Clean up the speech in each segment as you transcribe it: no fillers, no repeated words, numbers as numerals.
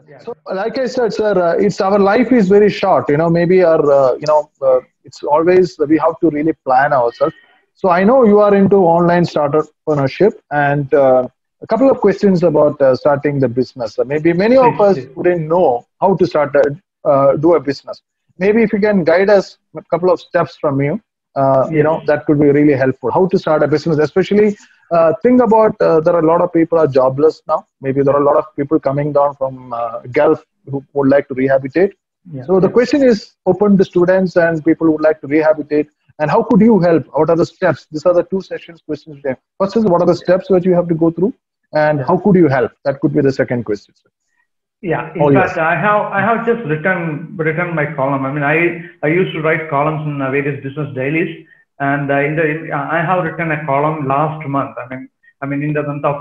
Yeah. So, like I said, sir, it's our life is very short. Maybe it's always we have to really plan ourselves. So, I know you are into online startup entrepreneurship, and a couple of questions about starting the business. Maybe many of Please, us please. wouldn't know how to do a business. Maybe if you can guide us a couple of steps from you, Yes. that could be really helpful. How to start a business, especially think about there are a lot of people are jobless now. Maybe there are a lot of people coming down from Gulf who would like to rehabilitate. Yeah. So the Yeah. question is open to students and people who would like to rehabilitate. And how could you help? What are the steps? These are the two sessions questions. There. First is what are the steps that you have to go through, and Yeah. how could you help? That could be the second question. Yeah, in All fact, yours. I have just written my column. I mean, I used to write columns in various business dailies, and I have written a column last month. I mean in the month of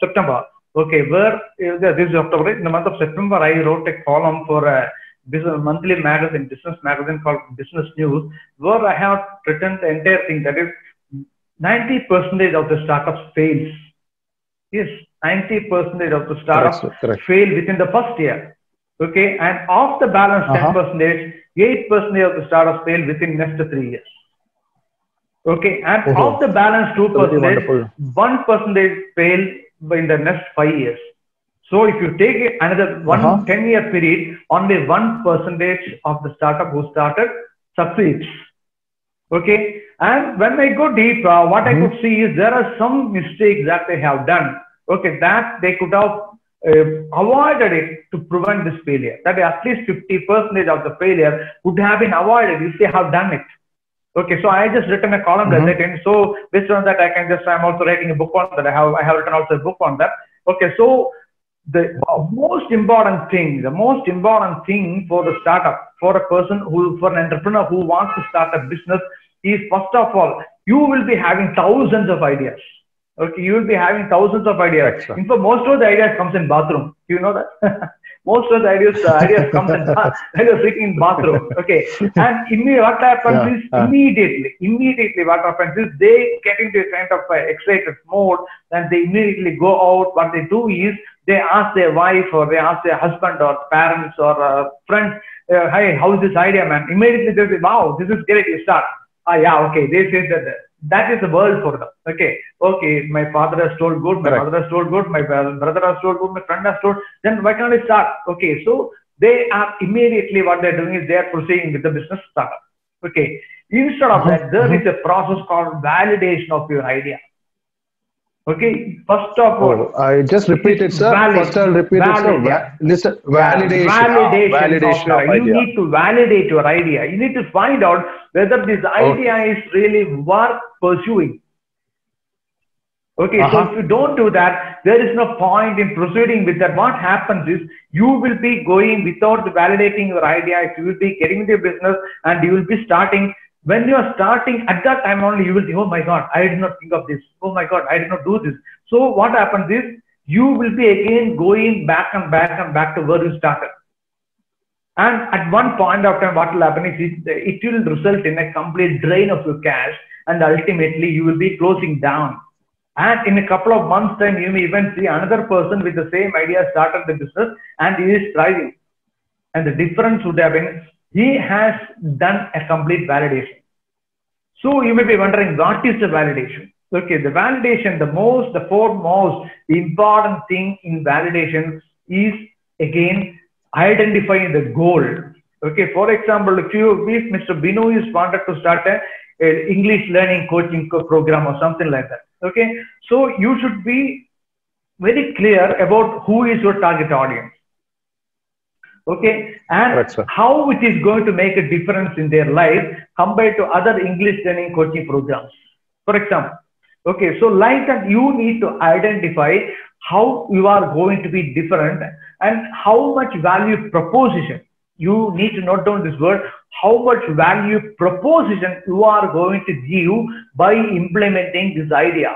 September. Okay, where this is October. Right? In the month of September, I wrote a column for a monthly magazine, business magazine called Business News, where I have written the entire thing. That is, 90% of the startups fails. Yes, 90% of the Correct, startups sir. Correct. fail within the first year. Okay, and of the balance Uh huh. 10%, 8% of the startups fail within next 3 years. Okay, and of Oh, the balance very 2%, wonderful. 1% fail in the next 5 years. So if you take another Uh one huh. 10-year period, only 1% of the startup who started succeeds. Okay, and when I go deep, what I Hmm. could see is there are some mistakes that they have done. Okay, that they could have avoided it to prevent this failure. That at least 50% of the failure would have been avoided if they have done it. Okay, so I just written a column like that, Hmm. and so based on that, I'm also writing a book on that. I have written also a book on that. Okay, so Wow. the most important thing for the startup, for a person for an entrepreneur who wants to start a business, is first of all, you will be having thousands of ideas. Okay, you will be having thousands of ideas. Correct, sir. In fact, most of the ideas comes in bathroom. Do you know that? Most of the ideas comes in ideas sitting in bathroom. Okay, and what happens Yeah. is immediately what happens is they get into a kind of excited mode, and they immediately go out. What they do is they ask their wife or they ask their husband or parents or friends, "Hey, how is this idea, man?" Immediately they say, "Wow, this is great. You start." Ah, yeah, okay. They say that is the world for them. Okay. My father has told good, my Correct. mother has told good, my brother has told good, my friend has told. Then why can't I start? Okay, so they are immediately what they're doing is they are proceeding with the business startup. Okay, instead of Hmm. that, there Hmm. is a process called validation of your idea. Okay, first of Oh, all, I just it's repeated, sir. First, I'll repeat it, sir. yeah. Listen, Yeah, validation. validation of Validation your, of you idea. need to validate your idea. You need to find out whether this Okay. idea is really worth pursuing. Okay, Uh so if huh. you don't do that, there is no point in proceeding with that. What happens is you will be going without validating your idea. You will be getting into business and you will be starting. When you are starting at that time only, you will think, oh my God, I did not think of this. Oh my God, I did not do this. So what happens is you will be again going back and back and back to where you started. And at one point of time, what will happen is it will result in a complete drain of your cash, and ultimately you will be closing down. And in a couple of months' time, you may even see another person with the same idea started the business and he is thriving. And the difference would have been he has done a complete validation. So you may be wondering, what is the validation? Okay, the validation, the foremost, the important thing in validation is again identifying the goal. Okay, for example, if Mr. Binu is wanted to start a English learning coaching program or something like that. Okay, so you should be very clear about who is your target audience. Okay, and Correct, sir. how it is going to make a difference in their life compared to other English learning coaching programs, for example. Okay, so like that, you need to identify how you are going to be different and how much value proposition. You need to note down this word, how much value proposition you are going to give by implementing this idea.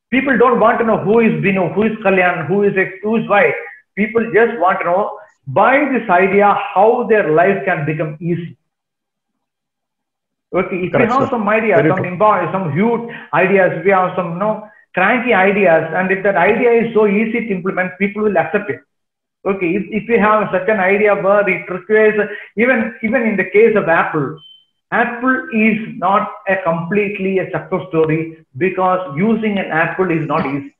People don't want to know who is Binu, who is Kalyan, who is X, who is Y. People just want to know by this idea how their life can become easy. Okay, if we Correct, have sir. some ideas, Very true. some huge ideas, if we have some cranky ideas, and if that idea is so easy to implement, people will accept it. Okay, if you have a certain idea where it requires, even in the case of Apple, Apple is not a completely a success story because using an Apple is not easy.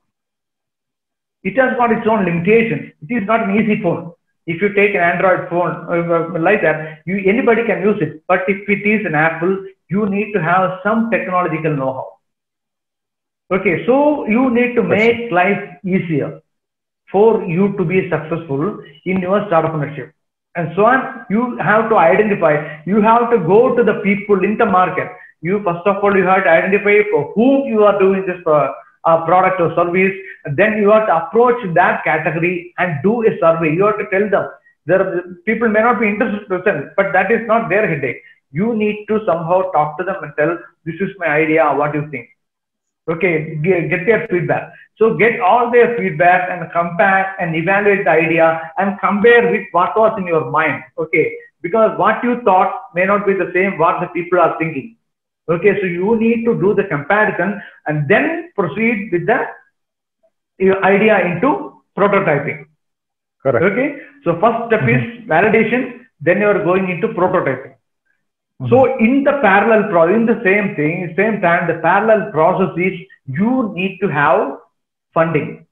It has got its own limitations. It is not an easy phone. If you take an Android phone like that, anybody can use it. But if it is an Apple, you need to have some technological know-how. Okay, so you need to make life easier for you to be successful in your startup ownership. And so on, you have to identify, you have to go to the people in the market. You first of all, you have to identify for whom you are doing this product or service. Then you have to approach that category and do a survey. You have to tell them, people may not be interested, but that is not their headache. You need to somehow talk to them and tell, this is my idea, what do you think? Okay, get their feedback. So get all their feedback and compare and evaluate the idea and compare with what was in your mind. Okay, because what you thought may not be the same what the people are thinking. Okay, so you need to do the comparison and then proceed with the idea into prototyping. Correct. Okay, so first step is validation, then you are going into prototyping. So in the parallel process, in the same time, the parallel process is you need to have funding.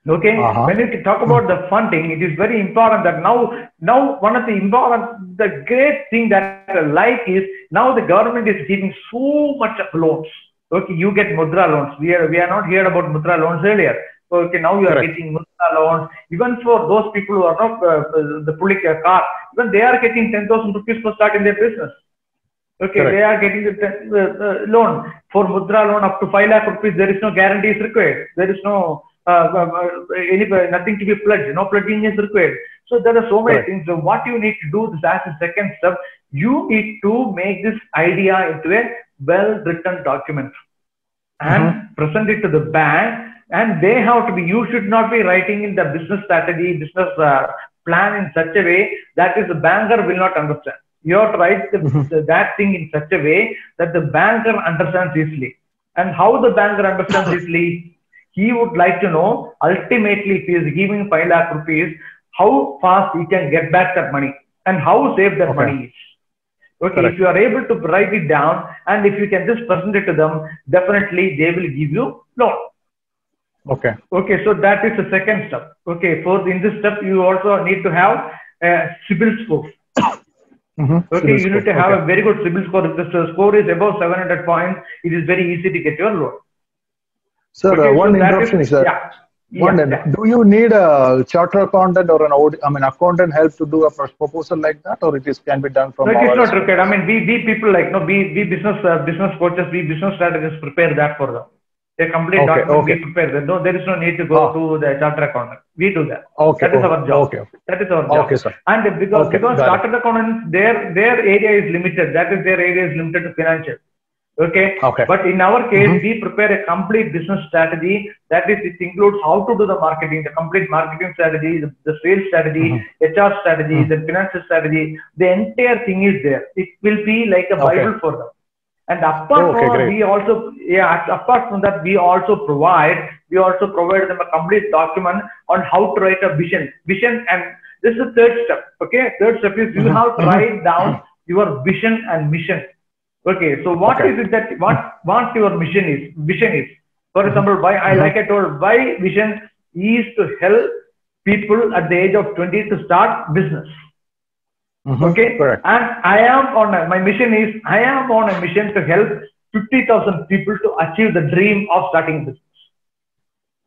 Okay, when you talk about the funding, it is very important that now one of the great thing that I like is now the government is giving so much of loans. Okay, you get Mudra loans. We are not heard about Mudra loans earlier. Okay, now you are getting Mudra loans. Even for those people who are not the pulling a car, even they are getting 10,000 rupees for starting their business. Okay, they are getting the loan. For Mudra loan up to 5 lakh rupees, there is no guarantees required. There is no nothing to be pledged. No pledging is required. So there are so many things. So what you need to do is as a second step, you need to make this idea into a well-written document and present it to the bank. And they have to be. You should not be writing in the business strategy, business plan in such a way that is the banker will not understand. You have to write that thing in such a way that the banker understands easily. And how the banker understands easily, he would like to know ultimately if he is giving 5 lakh rupees, how fast he can get back that money and how safe that money is. Okay, if you are able to write it down and if you can just present it to them, definitely they will give you loan. Okay. Okay, so that is the second step. Okay, in this step, you also need to have a CIBIL score. Okay, you need to have a very good CIBIL score. If the score is above 700 points, it is very easy to get your loan. Sir, one interruption is that. Do you need a charter accountant or an accountant help to do a proposal like that, or can be done from? No, it is not required. I mean, we people like we business coaches, we business strategists prepare that for them. A complete document we prepare that. No, there is no need to go to the charter accountant. We do that. That is our job. That is our job. Okay, sir. And because chartered accountants, their area is limited. That is their area is limited to financial. Okay. But in our case, we prepare a complete business strategy. That is, it includes how to do the marketing, the complete marketing strategy, the sales strategy, HR strategy, the financial strategy. The entire thing is there. It will be like a Bible for them. And apart from that, we also provide them a complete document on how to write a vision. And this is the third step. Okay. Third step is you have to write down your vision and mission. Okay, so what is it that what your vision is? For example, like I told, my vision is to help people at the age of 20 to start business. Okay, and my mission is I am on a mission to help 50,000 people to achieve the dream of starting business.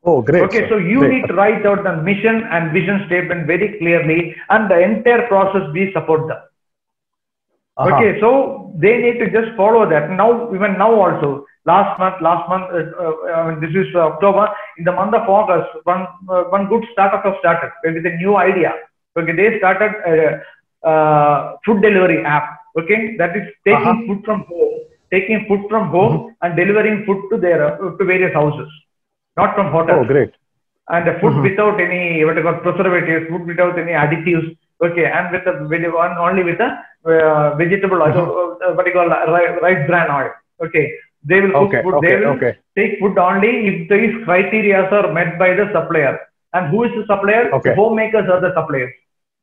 Oh, great. Okay, so you need to write out the mission and vision statement very clearly, and the entire process we support them. Okay, so they need to just follow that. Even now also, last month, this is October. In the month of August, one good startup has started with a new idea. Okay, they started a food delivery app. Okay, that is taking food from home, and delivering food to to various houses, not from hotels. Oh, great! And the food without any preservatives, food without any additives. Okay, and with only with a vegetable oil, what you call rice bran oil. Okay, they will cook food. They will take food only if these criteria are met by the supplier. And who is the supplier? Okay. The homemakers are the suppliers.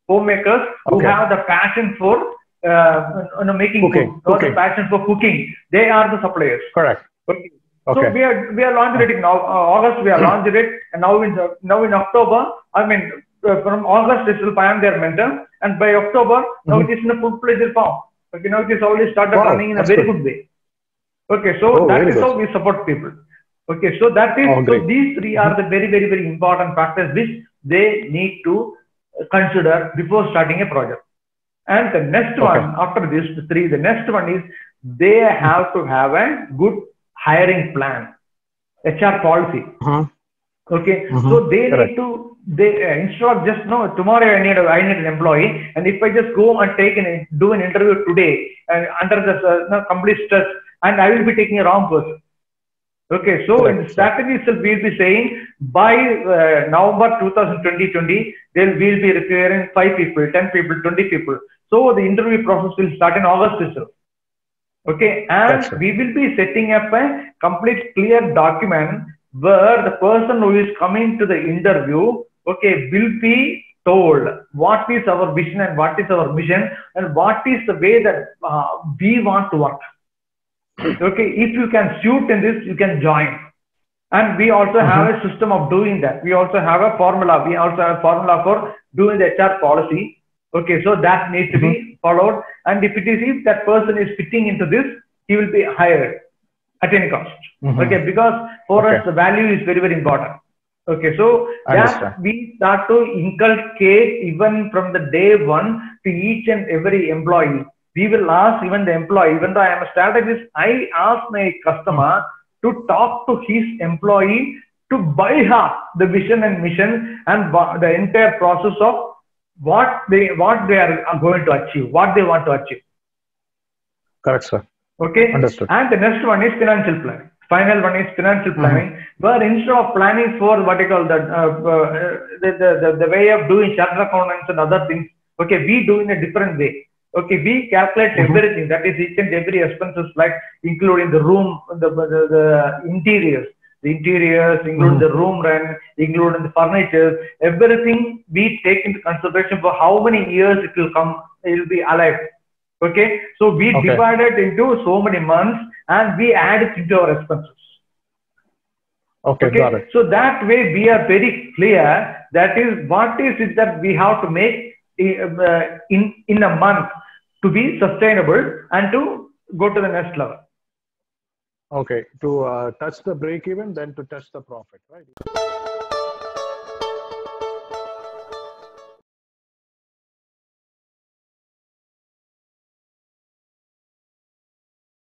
Homemakers who Okay. have the passion for making Cooking. food, or the passion for cooking. They are the suppliers. Correct. Okay. Okay. So we are launching it now. August we are launching it, and now in October, I mean from August I am their mentor, and by October now it is in a full-fledged form. Okay, now it is already started running in a very good way. Okay, so that is how we support people. Okay, so that is so these three are the very, very, very important factors which they need to consider before starting a project. And the next one after these three, the next one is they have to have a good hiring plan, HR policy. Okay, so they need to instead of just no tomorrow I need an employee, and if I just go and do an interview today and under the complete stress, and I will be taking a wrong person. Okay, so in the strategy itself, we'll be saying by November 2020, we'll be requiring 5 people, 10 people, 20 people. So the interview process will start in August itself. Okay, and we will be setting up a complete clear document where the person who is coming to the interview, okay, will be told what is our vision and what is our mission and what is the way that we want to work. Okay, if you can suit in this, you can join. And we also have a system of doing that. We also have a formula. We also have a formula for doing the HR policy. Okay, so that needs to be followed. And if that person is fitting into this, he will be hired at any cost. Okay, because for us the value is very, very important. Okay, so that we start to inculcate even from the day one to each and every employee. We will ask even the employee, even though I am a strategist, I ask my customer to talk to his employee to by heart the vision and mission and the entire process of what they are going to achieve, what they want to achieve. Correct, sir. Okay. Understood. And the next one is financial planning. Final one is financial planning, where instead of planning for what you call the way of doing chartered accountants and other things, okay, we do in a different way. Okay, we calculate everything, that is each and every expenses, like including the room, the interiors, including the room rent, including the furniture, everything we take into consideration for how many years it will be alive. Okay, so we divide it into so many months and we add it into our expenses. Okay, got it. So that way we are very clear that is what is it that we have to make in a month to be sustainable and to go to the next level. Okay, to touch the break even, then to touch the profit, right?